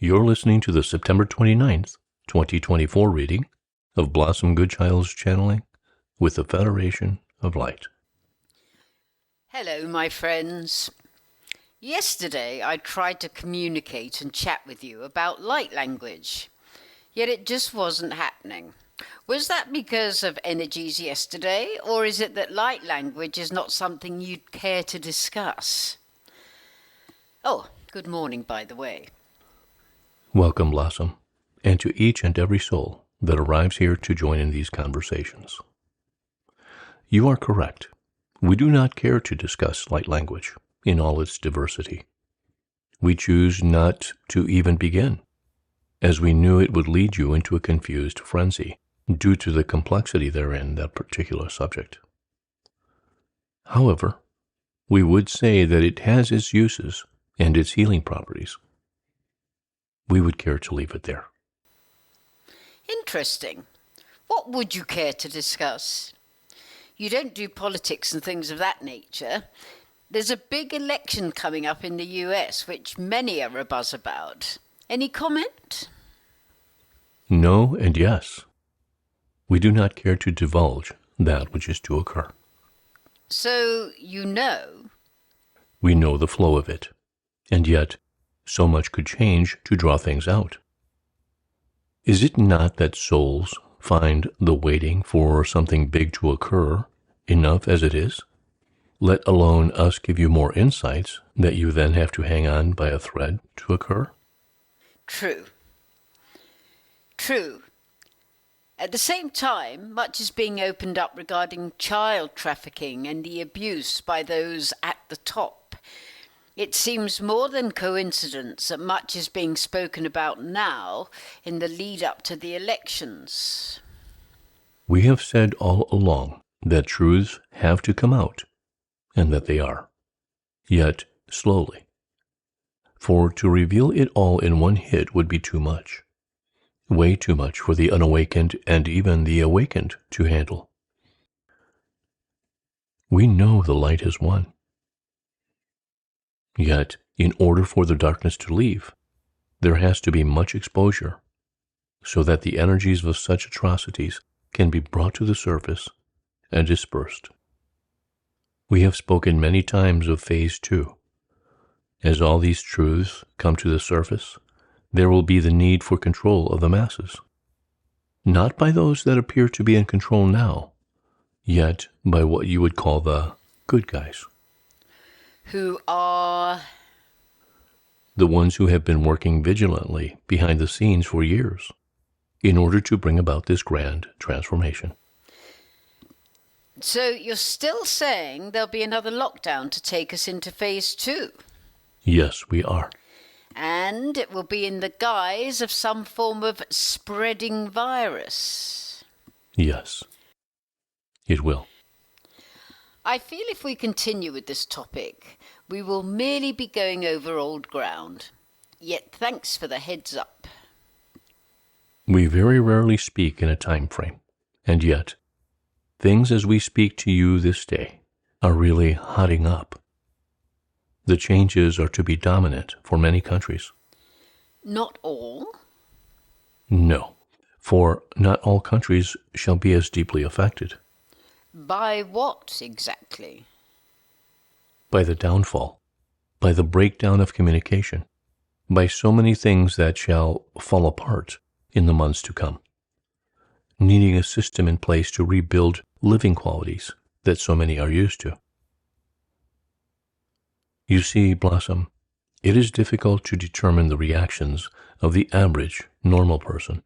You're listening to the September 29th, 2024 reading of Blossom Goodchild's channeling with the Federation of Light. Hello, my friends. Yesterday, I tried to communicate and chat with you about light language, yet it just wasn't happening. Was that because of energies yesterday, or is it that light language is not something you'd care to discuss? Oh, good morning, by the way. Welcome, Blossom, and to each and every soul that arrives here to join in these conversations. You are correct. We do not care to discuss light language in all its diversity. We choose not to even begin, as we knew it would lead you into a confused frenzy due to the complexity therein that particular subject. However, we would say that it has its uses and its healing properties. We would care to leave it there. Interesting. What would you care to discuss? You don't do politics and things of that nature. There's a big election coming up in the US, which many are abuzz about. Any comment? No and yes. We do not care to divulge that which is to occur. So, you know? We know the flow of it, and yet so much could change to draw things out. Is it not that souls find the waiting for something big to occur enough as it is? Let alone us give you more insights that you then have to hang on by a thread to occur? True. At the same time, much is being opened up regarding child trafficking and the abuse by those at the top. It seems more than coincidence that much is being spoken about now in the lead up to the elections. We have said all along that truths have to come out, and that they are, yet slowly. For to reveal it all in one hit would be too much, way too much for the unawakened and even the awakened to handle. We know the light has won. Yet, in order for the darkness to leave, there has to be much exposure, so that the energies of such atrocities can be brought to the surface and dispersed. We have spoken many times of Phase 2. As all these truths come to the surface, there will be the need for control of the masses, not by those that appear to be in control now, yet by what you would call the good guys. Who are? The ones who have been working vigilantly behind the scenes for years in order to bring about this grand transformation. So you're still saying there'll be another lockdown to take us into Phase 2? Yes, we are. And it will be in the guise of some form of spreading virus? Yes, it will. I feel if we continue with this topic, we will merely be going over old ground. Yet thanks for the heads up. We very rarely speak in a time frame, and yet things as we speak to you this day are really hotting up. The changes are to be dominant for many countries. Not all? No, for not all countries shall be as deeply affected. By what exactly? By the downfall, by the breakdown of communication, by so many things that shall fall apart in the months to come, needing a system in place to rebuild living qualities that so many are used to. You see, Blossom, it is difficult to determine the reactions of the average, normal person.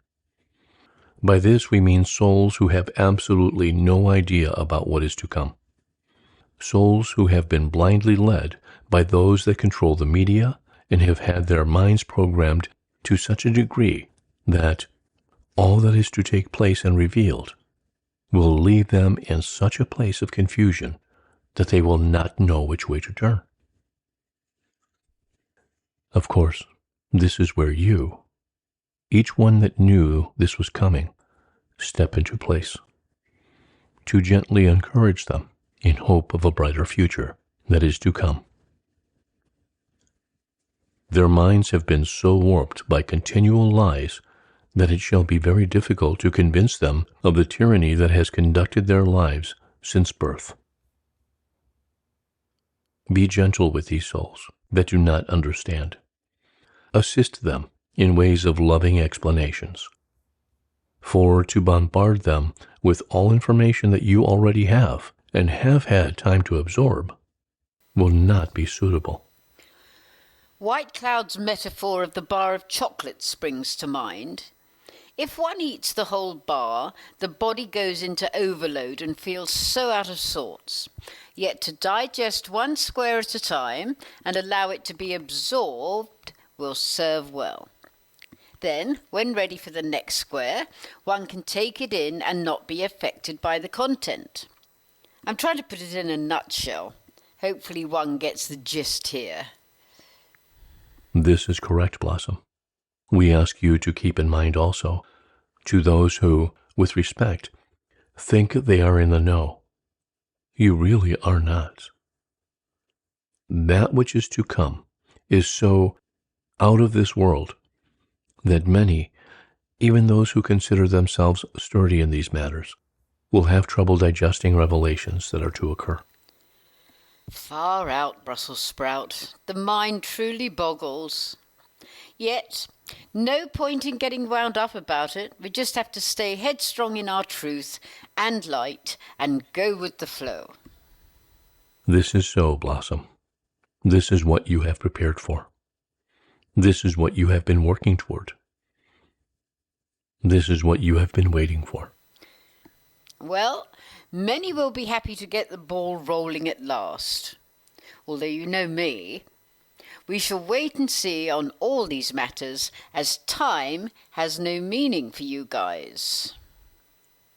By this we mean souls who have absolutely no idea about what is to come. Souls who have been blindly led by those that control the media and have had their minds programmed to such a degree that all that is to take place and revealed will leave them in such a place of confusion that they will not know which way to turn. Of course, this is where you, each one that knew this was coming, step into place, to gently encourage them in hope of a brighter future that is to come. Their minds have been so warped by continual lies that it shall be very difficult to convince them of the tyranny that has conducted their lives since birth. Be gentle with these souls that do not understand. Assist them in ways of loving explanations. For to bombard them with all information that you already have and have had time to absorb will not be suitable. White Cloud's metaphor of the bar of chocolate springs to mind. If one eats the whole bar, the body goes into overload and feels so out of sorts. Yet to digest one square at a time and allow it to be absorbed will serve well. Then, when ready for the next square, one can take it in and not be affected by the content. I'm trying to put it in a nutshell. Hopefully one gets the gist here. This is correct, Blossom. We ask you to keep in mind also, to those who, with respect, think they are in the know, you really are not. That which is to come is so out of this world that many, even those who consider themselves sturdy in these matters, will have trouble digesting revelations that are to occur. Far out, Brussels sprout. The mind truly boggles. Yet, no point in getting wound up about it. We just have to stay headstrong in our truth and light and go with the flow. This is so, Blossom. This is what you have prepared for. This is what you have been working toward. This is what you have been waiting for. Well, many will be happy to get the ball rolling at last. Although you know me, we shall wait and see on all these matters, as time has no meaning for you guys.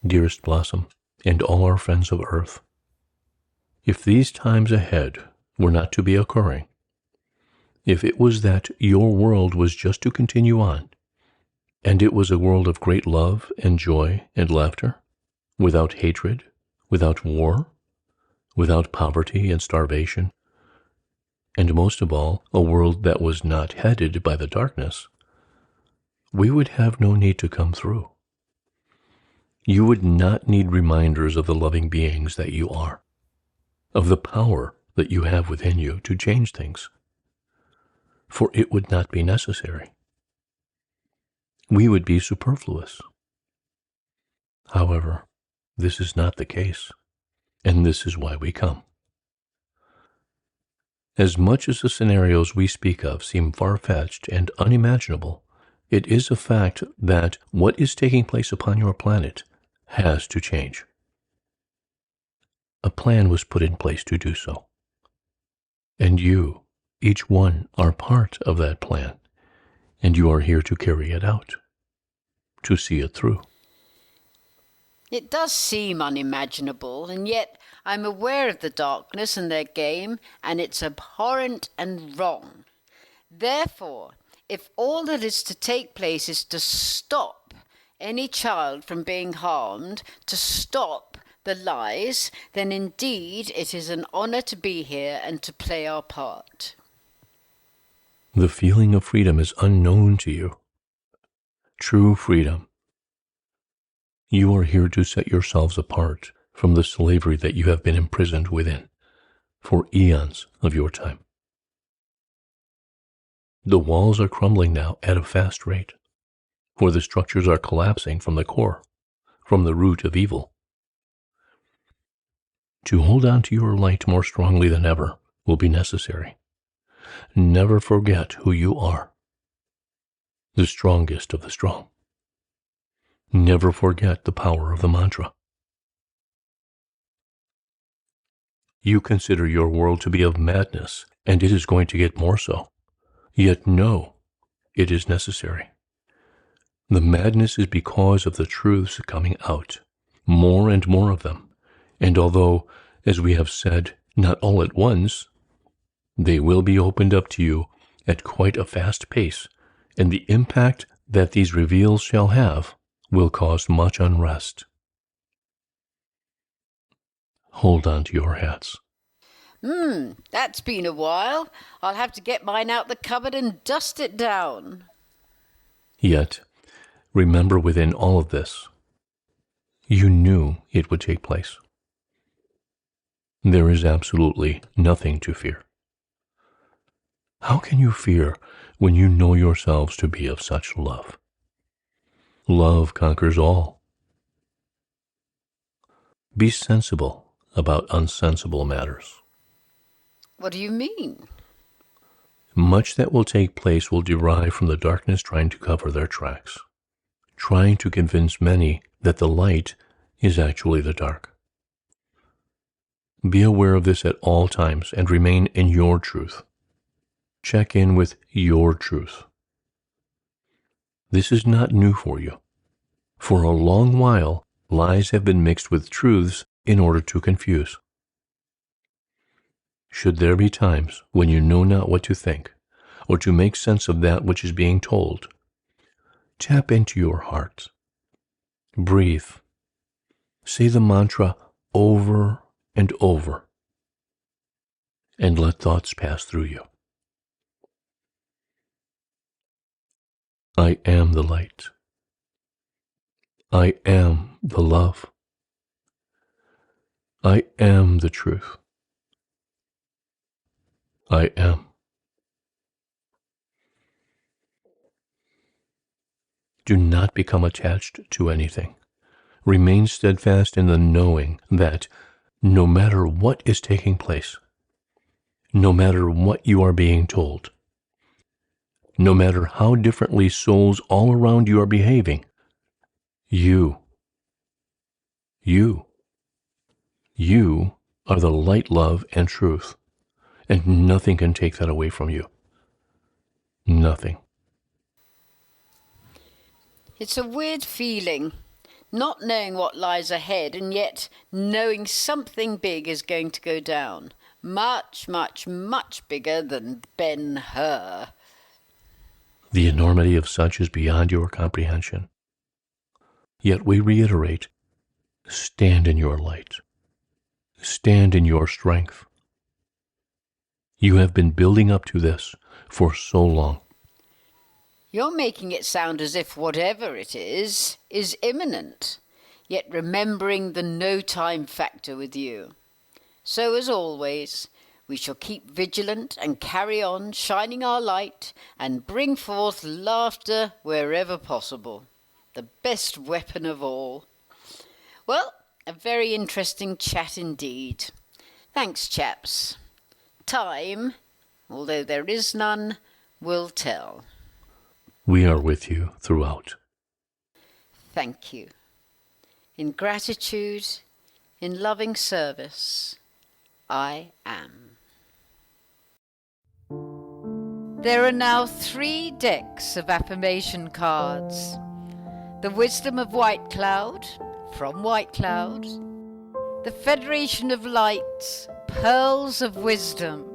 Dearest Blossom, and all our friends of Earth, if these times ahead were not to be occurring, if it was that your world was just to continue on, and it was a world of great love and joy and laughter, without hatred, without war, without poverty and starvation, and most of all, a world that was not headed by the darkness, we would have no need to come through. You would not need reminders of the loving beings that you are, of the power that you have within you to change things, for it would not be necessary. We would be superfluous. However, this is not the case, and this is why we come. As much as the scenarios we speak of seem far-fetched and unimaginable, it is a fact that what is taking place upon your planet has to change. A plan was put in place to do so. And you, each one, are part of that plan, and you are here to carry it out, to see it through. It does seem unimaginable, and yet I'm aware of the darkness and their game, and it's abhorrent and wrong. Therefore, if all that is to take place is to stop any child from being harmed, to stop the lies, then indeed it is an honor to be here and to play our part. The feeling of freedom is unknown to you. True freedom. You are here to set yourselves apart from the slavery that you have been imprisoned within for eons of your time. The walls are crumbling now at a fast rate, for the structures are collapsing from the core, from the root of evil. To hold on to your light more strongly than ever will be necessary. Never forget who you are, the strongest of the strong. Never forget the power of the mantra. You consider your world to be of madness, and it is going to get more so. Yet no, it is necessary. The madness is because of the truths coming out, more and more of them. And although, as we have said, not all at once, they will be opened up to you at quite a fast pace, and the impact that these reveals shall have will cause much unrest. Hold on to your hats. That's been a while. I'll have to get mine out the cupboard and dust it down. Yet, remember within all of this, you knew it would take place. There is absolutely nothing to fear. How can you fear when you know yourselves to be of such love? Love conquers all. Be sensible about unsensible matters. What do you mean? Much that will take place will derive from the darkness trying to cover their tracks, trying to convince many that the light is actually the dark. Be aware of this at all times and remain in your truth. Check in with your truth. This is not new for you. For a long while, lies have been mixed with truths in order to confuse. Should there be times when you know not what to think, or to make sense of that which is being told, tap into your heart. Breathe. Say the mantra over and over, and let thoughts pass through you. I am the light. I am the love. I am the truth. I am. Do not become attached to anything. Remain steadfast in the knowing that no matter what is taking place, no matter what you are being told, no matter how differently souls all around you are behaving, you are the light, love, and truth, and nothing can take that away from you. Nothing. It's a weird feeling, not knowing what lies ahead and yet knowing something big is going to go down. Much, much, much bigger than Ben-Hur. The enormity of such is beyond your comprehension. Yet we reiterate, stand in your light. Stand in your strength. You have been building up to this for so long. You're making it sound as if whatever it is imminent, yet remembering the no-time factor with you. So as always, we shall keep vigilant and carry on shining our light and bring forth laughter wherever possible. The best weapon of all. Well, a very interesting chat indeed. Thanks, chaps. Time, although there is none, will tell. We are with you throughout. Thank you. In gratitude, in loving service, I am. There are now 3 decks of affirmation cards. The Wisdom of White Cloud, from White Cloud. The Federation of Lights, Pearls of Wisdom.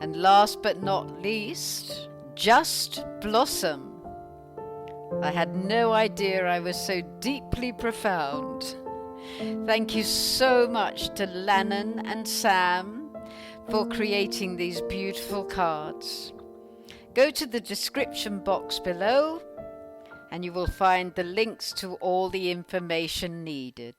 And last but not least, Just Blossom. I had no idea I was so deeply profound. Thank you so much to Lannan and Sam for creating these beautiful cards. Go to the description box below and you will find the links to all the information needed.